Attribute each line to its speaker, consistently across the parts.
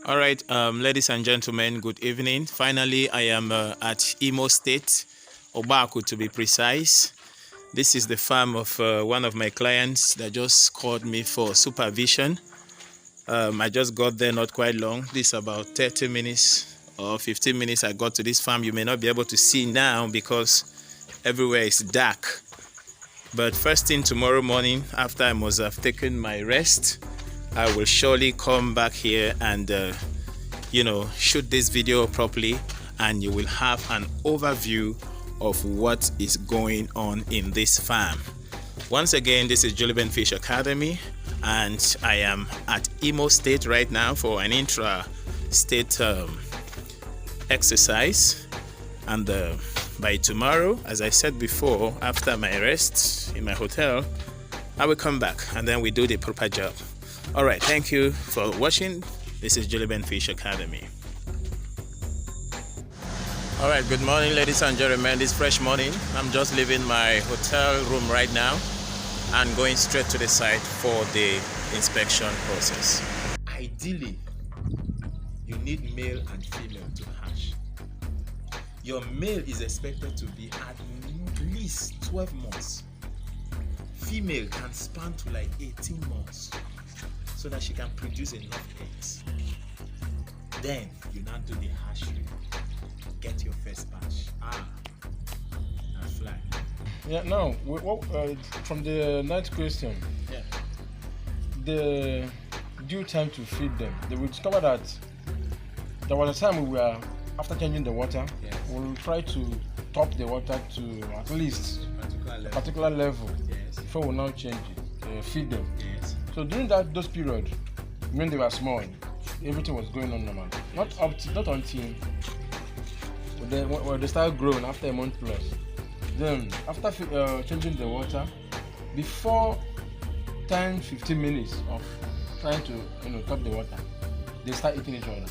Speaker 1: All right, ladies and gentlemen, good evening. Finally, I am at Imo State, Obaku to be precise. This is the farm of one of my clients that just called me for supervision. I just got there not quite long. This is about 30 minutes or 15 minutes I got to this farm. You may not be able to see now because everywhere is dark. But first thing tomorrow morning, after I must have taken my rest, I will surely come back here and shoot this video properly, and you will have an overview of what is going on in this farm. Once again, this is Juliben Fish Academy, and I am at Imo State right now for an intra-state exercise. And by tomorrow, as I said before, after my rest in my hotel, I will come back and then we do the proper job. All right, thank you for watching. This is Juliben Fish Academy. All right, good morning, ladies and gentlemen. This fresh morning, I'm just leaving my hotel room right now and going straight to the site for the inspection process. Ideally, you need male and female to hatch. Your male is expected to be at least 12 months. Female can span to like 18 months so that she can produce enough eggs. Then you now do the hatchery. Get your first batch. And fly.
Speaker 2: Yeah, now, from the ninth question,
Speaker 1: Yeah.
Speaker 2: the due time to feed them, they will discover that there was a time we were, after changing the water,
Speaker 1: Yes.
Speaker 2: we'll try to top the water to at least a particular level
Speaker 1: Yes.
Speaker 2: before we now change it, feed them.
Speaker 1: Yes.
Speaker 2: So during those periods, when they were small, everything was going on normal. Not until when they start growing after a month plus. Then after changing the water, before 10-15 minutes of trying to top the water, they start eating each other.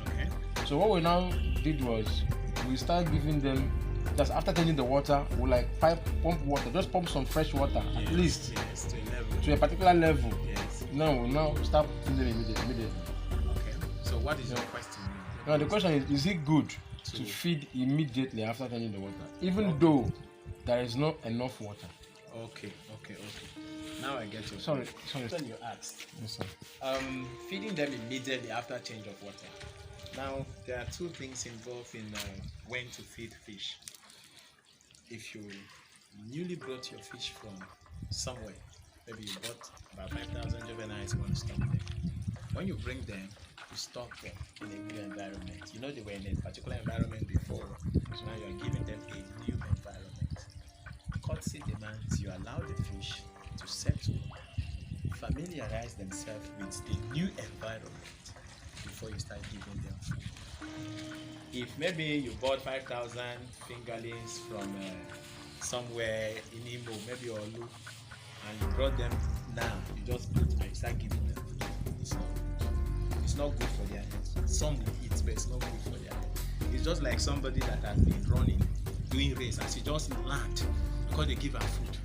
Speaker 1: Okay.
Speaker 2: So what we now did was we start giving them, just after changing the water, we pump water, just pump some fresh water
Speaker 1: Yes.
Speaker 2: at least
Speaker 1: Yes. To a level.
Speaker 2: to a particular level.
Speaker 1: Yes.
Speaker 2: Now we start feeding them immediately.
Speaker 1: Okay. So what is your question?
Speaker 2: Now the question is it good to feed immediately after changing the water, even though there is not enough water?
Speaker 1: Okay. Now I get you.
Speaker 2: Sorry.
Speaker 1: Question you asked.
Speaker 2: Yes, sir.
Speaker 1: Feeding them immediately after change of water. Now there are two things involved in when to feed fish. If you newly brought your fish from somewhere, maybe you bought about 5,000 juveniles, you want to stock them. When you bring them, you stock them in a new environment. You know they were in a particular environment before, so now you are giving them a new environment. Courtesy demands you allow the fish to settle, familiarize themselves with the new environment before you start giving them food. If maybe you bought 5,000 fingerlings from somewhere in Imo, maybe Olu, and you brought them now, you just put and you start giving them food. It's not good for their health. Some will eat, but it's not good for their health. It's just like somebody that has been running, doing race, and she just land because they give her food.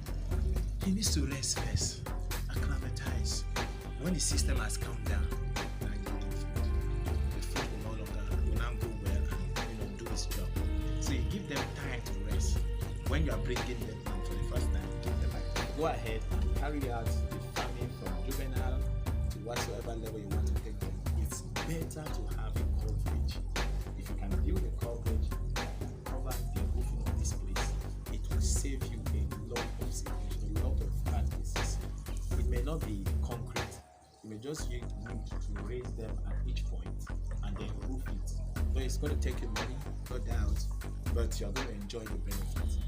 Speaker 1: He needs to rest first, acclimatize. When the system has calmed down, then you give food. The food will now go well and do its job. So you give them time to rest. When you are bringing them in for the first time, give them time. Go ahead and carry out the farming from juvenile to whatsoever level you want to take them. It's better to have a coverage. If you can build a coverage that can cover the roofing of this place, it will save you a lot of situation, a lot of bad cases. It may not be concrete. You may just use wood to raise them at each point and then roof it. So it's going to take you money, no doubt, but you're going to enjoy the benefits.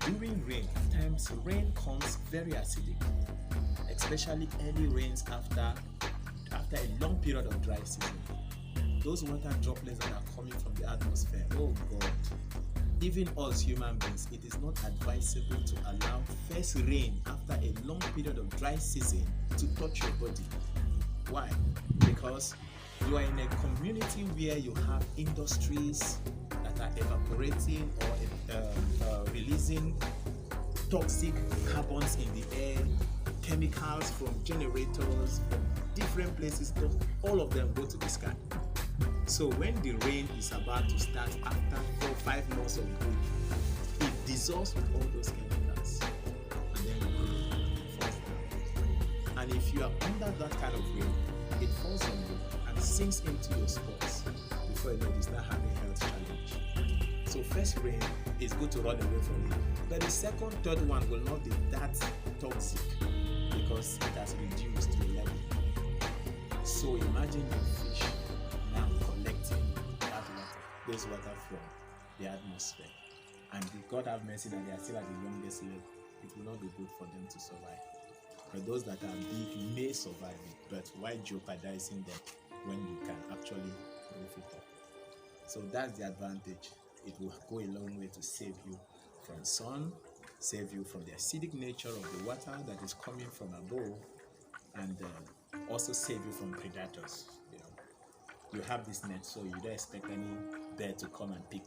Speaker 1: During rain, at times rain comes very acidic, especially early rains after a long period of dry season. Those water droplets that are coming from the atmosphere, oh God. Even us human beings, it is not advisable to allow first rain after a long period of dry season to touch your body. Why? Because you are in a community where you have industries that are evaporating or releasing toxic carbons in the air, chemicals from generators, from different places, all of them go to the sky. So when the rain is about to start after 4-5 months of growth, it dissolves with all those chemicals and then it falls down. And if you are under that kind of rain, it falls on you and sinks into your spots. Before you know it, you start having health challenge. So first rain is good to run away from it. But the second, third one will not be that toxic because it has reduced to a level. So imagine your fish now collecting that water, those water from the atmosphere. And God have mercy that they are still at the youngest level. It will not be good for them to survive. But those that are big may survive it, but why jeopardizing them when you can actually proof it up? So that's the advantage. It will go a long way to save you from sun, save you from the acidic nature of the water that is coming from above, and also save you from predators. You have this net, so you don't expect any bird to come and pick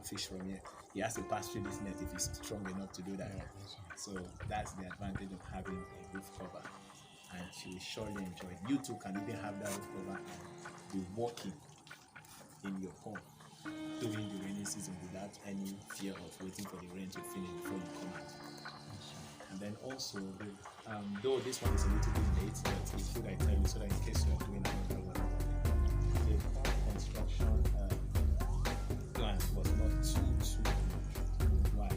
Speaker 1: fish from here. He has to pass through this net if he's strong enough to do that. So that's the advantage of having a roof cover, and you will surely enjoy it. You too can even have that roof cover and be walking in your pond during the rainy season without any fear of waiting for the rain to finish before you come out. And then also, though this one is a little bit late, but it's good I tell you so that in case you are doing another one, the pond construction plan was not too much. Why?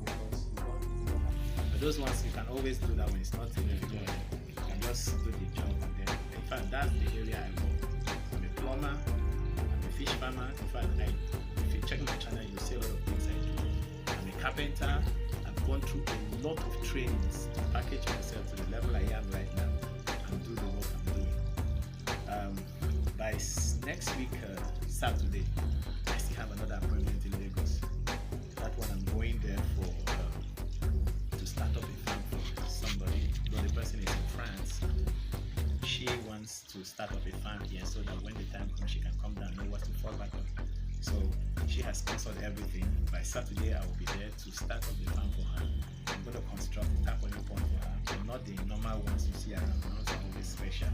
Speaker 1: Because you don't really have. But those ones you can always do that when it's not difficult. You can just do the job and then. In fact, that's the area I work. I'm a plumber. Fish farmer. In fact, if you check my channel, you'll see a lot of things I do. I'm a carpenter. I've gone through a lot of trainings to package myself to the level I am right now and do the work I'm doing. By next week, Saturday, I still have another appointment in Lagos. That one I'm going there for to start up a farm for somebody. Though the person is in France. She wants to start up a farm here so that when the time comes she can come down and know what to fall back on. So she has sponsored everything. By Saturday I will be there to start up the farm for her. I'm going to construct a tackling pond for her. So not the normal ones you see around, not always special.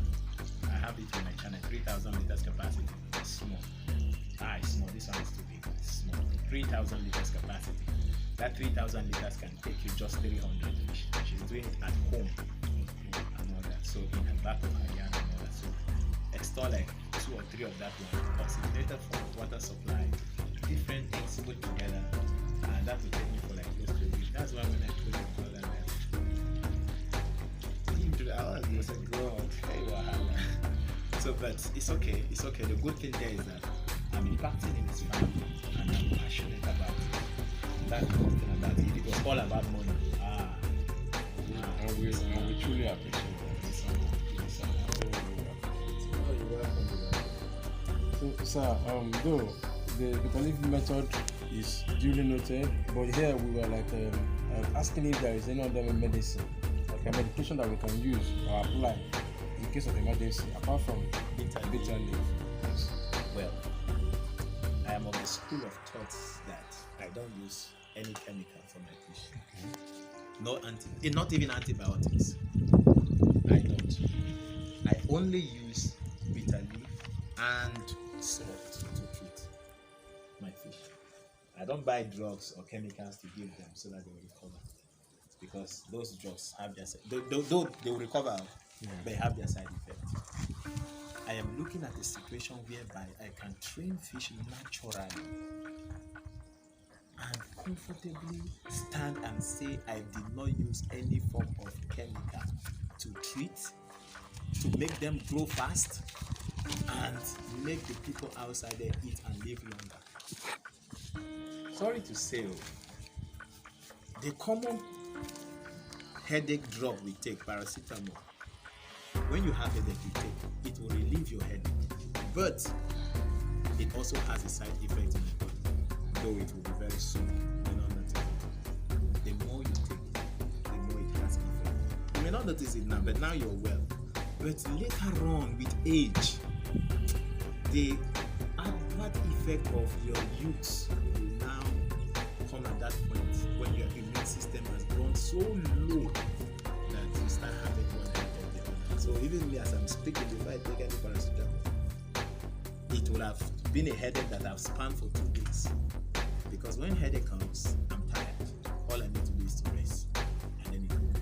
Speaker 1: I have it on my channel, 3,000 liters capacity. It's small. It's small. This one is too big. It's small. 3,000 liters capacity. That 3,000 liters can take you just 300 fish. She's doing it at home. So in the back of her yard and all that. So extort like 2 or 3 of that one, oxygenated form of water supply, different things put together, and that will take me for like close to a week. That's why when I told you about that, I was like, God, hey, wahala. So, but it's okay. It's okay. The good thing there is that I'm impacting in this family, and I'm passionate about it. That's the good thing about it. It was all about money.
Speaker 2: And we truly appreciate it. So, sir, though the belief method is duly noted, but here we were like asking if there is any other medicine, like a medication that we can use or apply in case of emergency, apart from bitter leaf. Yes.
Speaker 1: Well, I am of the school of thoughts that I don't use any chemical for my fish. Okay. Not even antibiotics. I don't. I only use bitter leaf and salt to treat my fish. I don't buy drugs or chemicals to give them so that they will recover, because those drugs have their they will recover, they have their side effects. I am looking at a situation whereby I can train fish naturally and comfortably stand and say I did not use any form of chemical to treat, to make them grow fast, and make the people outside there eat and live longer. Sorry to say, the common headache drug we take, paracetamol, when you have headache you take, it will relieve your headache, but it also has a side effect in the body, though it will be very soon. You know, the more you take, the more it has effect. You may not notice it now, but now you're well. But later on, with age, the adverse effect of your youth will now come at that point when your immune system has gone so low that you start having one effect of the others. So even me, as I'm speaking, if I take any paracetamol, it would have been a headache that I've spanned for 2 days. Because when headache comes, I'm tired. All I need to do is to rest, and then it goes.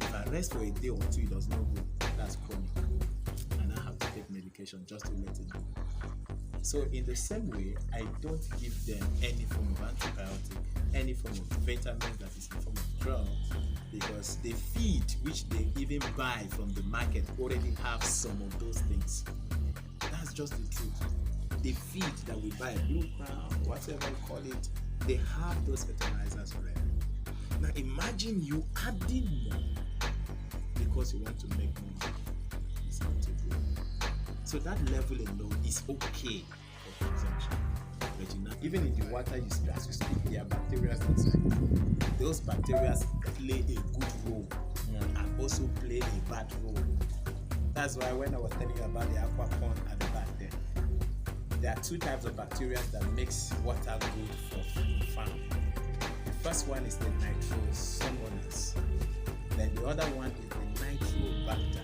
Speaker 1: If I rest for a day or two, it does not go. That's chronic, and I have to take medication just to let it go. So in the same way, I don't give them any form of antibiotic, any form of vitamin that is in form of drugs, because the feed which they even buy from the market already have some of those things. That's just the truth. The feed that we buy, Blue Crown, whatever you call it, they have those fertilizers already. Now imagine you adding more because you want to make more. It's not too good. So that level alone is okay for consumption. But you know, even in the water you see, as you speak, there are bacteria inside. Those bacteria play a good role and also play a bad role. That's why when I was telling you about the aquapon at the back there are 2 types of bacteria that makes water good for farm. The first one is the nitrosomonas. Then the other one is the nitrobacter.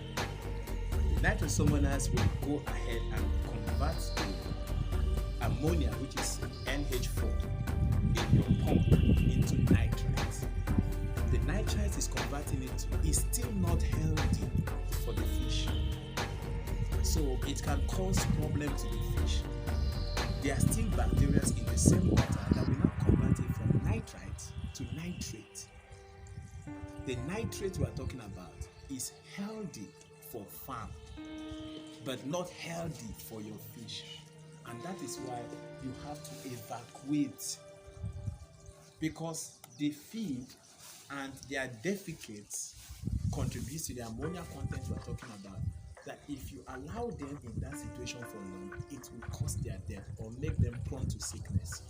Speaker 1: The nitrosomonas will go ahead and convert the ammonia, which is NH4, in your pump into nitrites. The nitrites is converting it is still not healthy for the fish. So it can cause problem to the fish. There are still bacteria in the same water that will now convert it from nitrite to nitrate. The nitrate we are talking about is healthy for farm, but not healthy for your fish. And that is why you have to evacuate, because the feed and their defecates contribute to the ammonia content we are talking about. That if you allow them in that situation for long, it will cause their death or make them prone to sickness.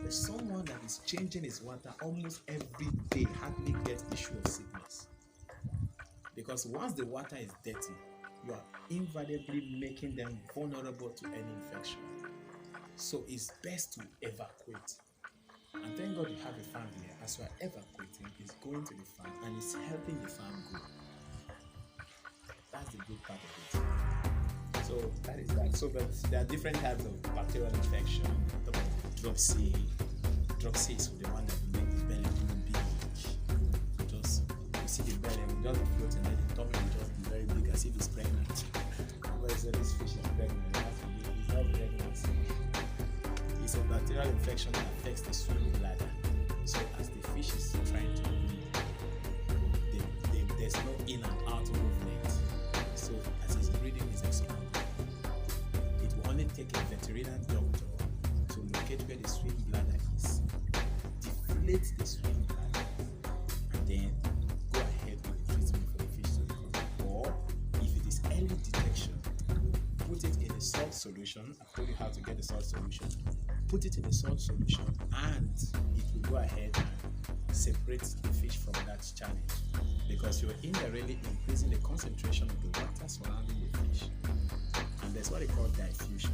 Speaker 1: There's someone that is changing his water almost every day, hardly gets issue of sickness. Because once the water is dirty, you are invariably making them vulnerable to any infection. So it's best to evacuate. And thank God you have a farm here. As you are evacuating, it's going to the farm and it's helping the farm grow. That's the good part of it. So that is that. So but there are different types of bacterial infection. Dropsy. Dropsy is the one that will make the belly really big. Just you see the belly, we just float and then the tummy will just be very big as if it's pregnant. Everybody said this fish is pregnant. It's not pregnant. It's a bacterial infection that affects the swim bladder. So as the fish is trying to breathe, there's no in and out movement. So as his breathing is expanding, it will only take a veterinary doctor to locate where the swim bladder is, deflate the swim bladder, and then go ahead with the treatment for the fish to recover. Or if it is early detection, put it in a salt solution. I've told you how to get the salt solution. Put it in a salt solution and it will go ahead and separate the fish from that challenge, because you're indirectly increasing the concentration of the water surrounding the fish. And that's what they call diffusion,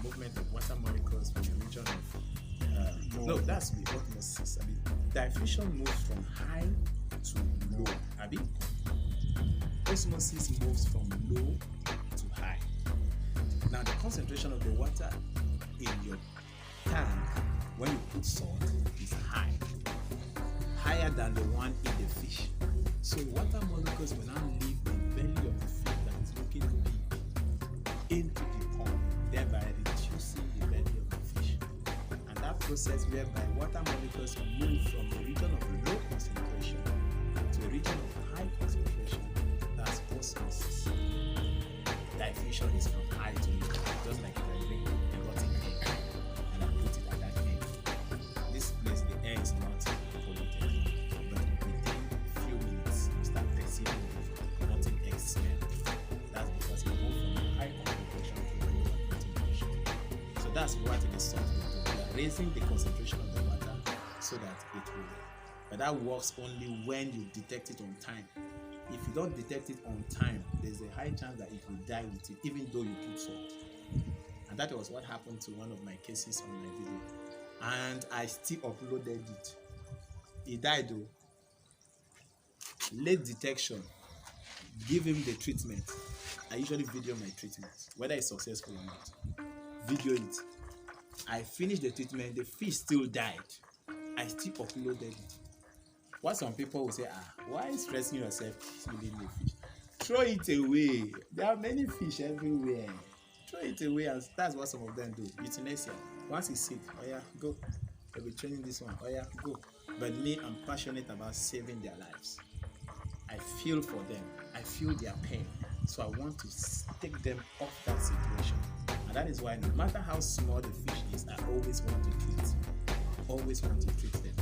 Speaker 1: movement of water molecules from the region of no, that's the osmosis. Diffusion moves from high to low. Osmosis moves from low to high. Now the concentration of the water in your tank when you put salt is higher than the one in the fish. So water molecules will now leave the belly of the fish that is looking big into the pond, thereby reducing the belly of the fish. And that process whereby water molecules move from the region of low concentration to the region of high concentration, that's osmosis. Diffusion is from high to low, just like if I bring a rotten egg and I put it at that egg. This place, the air is not polluted, but within a few minutes, you start perceiving the rotten egg smell. That's because it moved from a high concentration to a low concentration. So that's what the salt will do. We are raising the concentration of the water so that it will. But that works only when you detect it on time. If you don't detect it on time, there's a high chance that it will die with it, even though you put salt. And that was what happened to one of my cases on my video. And I still uploaded it. It died though. Late detection. give him the treatment. I usually video my treatment, whether it's successful or not. Video it. I finished the treatment, the fish still died. I still uploaded it. What some people will say, why stressing yourself killing the fish? Throw it away. There are many fish everywhere. Throw it away, and that's what some of them do. Euthanasia. Once he's sick, oh yeah, go. They'll be training this one, oh yeah, go. But me, I'm passionate about saving their lives. I feel for them. I feel their pain. So I want to take them off that situation. And that is why no matter how small the fish is, I always want to treat. Always want to treat them.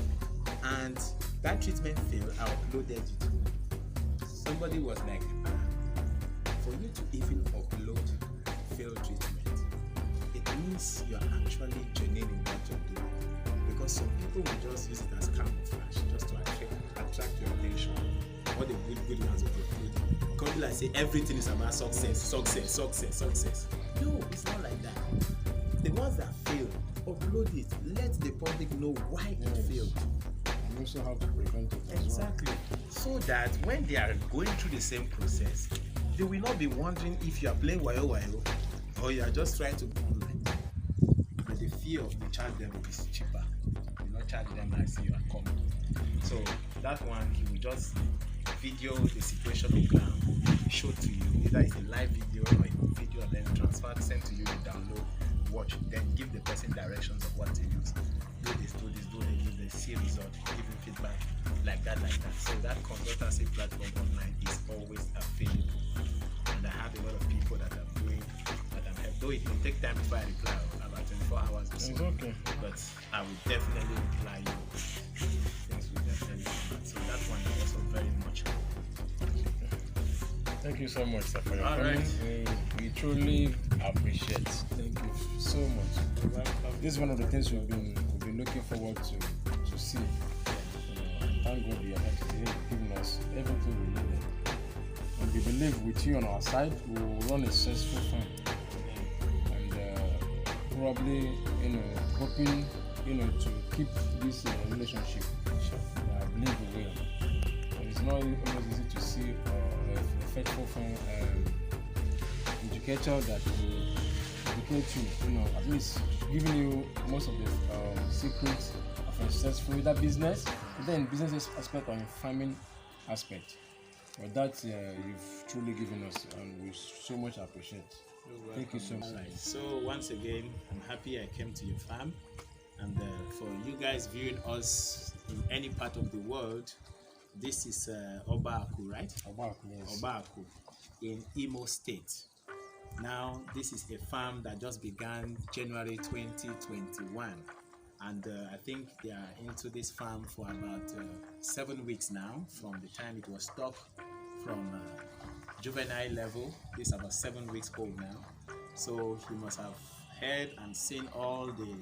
Speaker 1: And that treatment failed, I uploaded it. Somebody was like, for you to even upload failed treatment, it means you're actually genuine in what you're doing. Because some people will just use it as camouflage, just to attract your attention. What the good ones will upload. Because like say everything is about success. No, it's not like that. The ones that fail, upload it. Let the public know why it failed.
Speaker 2: And also how to prevent it.
Speaker 1: Exactly. So that when they are going through the same process, they will not be wondering if you are playing wayo or you are just trying to go online. But the fear of the child level is cheaper. You not charge them as you are coming. So that one, he will just video the situation on ground, show to you. Either it's a live video or a video, and then transfer, send to you, you download, watch, then give the person directions of what to use. Do this, do this, give the see result, give him feedback, like that. So that consultancy platform online is always available. And I have a lot of people that are doing that I'm helping. Though it may take time before I reply, about 24 hours or so.
Speaker 2: It's okay.
Speaker 1: But I will definitely reply you. Things will definitely come out. So that one is also very much.
Speaker 2: Thank you so much, sir, for your
Speaker 1: All
Speaker 2: comments.
Speaker 1: right.
Speaker 2: We truly appreciate. Thank you so much. This is one of the things we've been looking forward to see. Thank God you are giving us everything we needed. And we believe with you on our side, we will run a successful farm. And probably, hoping, to keep this relationship. I believe we will. And it's not always easy to see a faithful farm educator that will educate you, at least giving you most of the secrets of a successful either business, then business aspect or farming aspect. But that you've truly given us, and we so much appreciate. Thank you so much.
Speaker 1: Right. So once again, I'm happy I came to your farm, and for you guys viewing us in any part of the world, this is Obaaku, right?
Speaker 2: Obaaku, yes.
Speaker 1: Obaaku in Imo State. Now, this is a farm that just began January 2021, and I think they are into this farm for about 7 weeks now, from the time it was stocked from juvenile level. This is about 7 weeks old now. So you must have heard and seen all the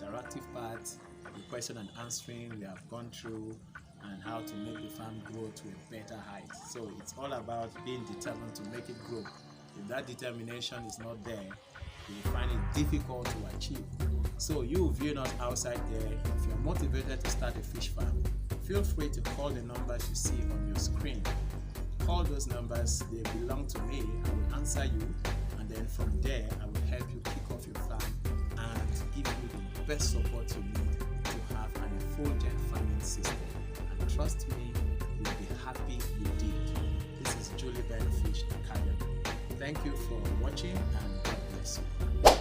Speaker 1: interactive parts, the question and answering we have gone through, and how to make the farm grow to a better height. So it's all about being determined to make it grow. If that determination is not there, you find it difficult to achieve. So you viewing us outside there, if you're motivated to start a fish farm, feel free to call the numbers you see on your screen. Call those numbers, they belong to me. I will answer you, and then from there I will help you kick off your farm and give you the best support you need to have an effulgent farming system. And trust me, you'll be happy you did. This is Juliben Fish Academy. Thank you for watching, and God bless you.